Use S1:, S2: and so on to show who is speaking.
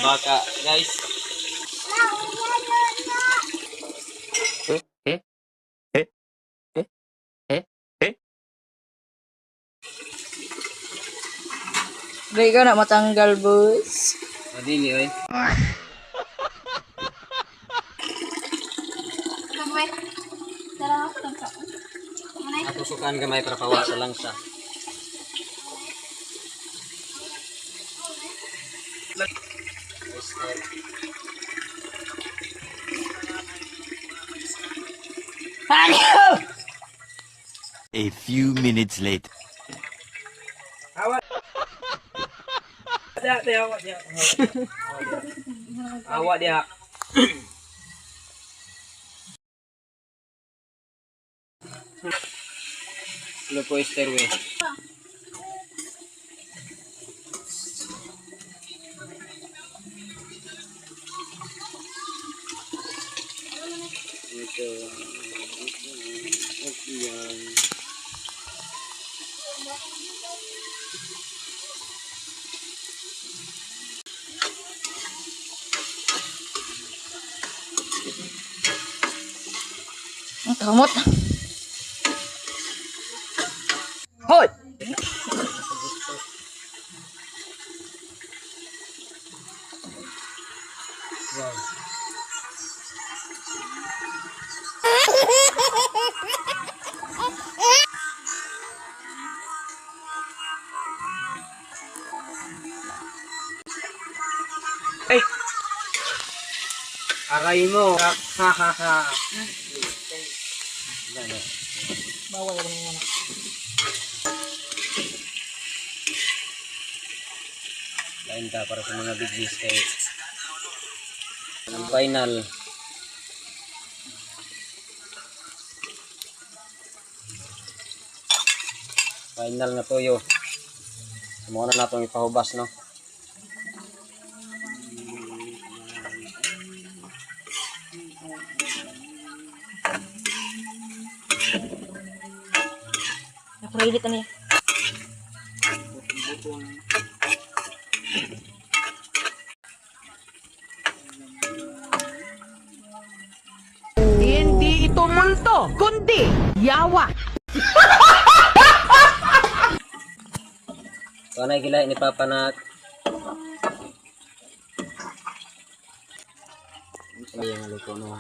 S1: baka, guys.
S2: Dili ka na matanggal, boss.
S1: Madili, oy.
S3: Kamay. Tara ako lang ka. Manay.
S1: Ako sukaan gamay para pawasa lang siya.
S4: A few minutes later.
S1: Awak dia. Lupo stairway. Ito. Yan.
S2: Ang kamot. Hoy!
S1: Wow. Ay! Aray mo. Ha ha ha.
S2: Bawal ka muna.
S1: Lain ka para sa mga business kay ang final. Final na toyo. Muna na itong ipahubas, no?
S2: Nakulit na niya.
S5: Hindi ito multo, kundi yawa.
S1: Kanay gila ni Papa na yung luto no.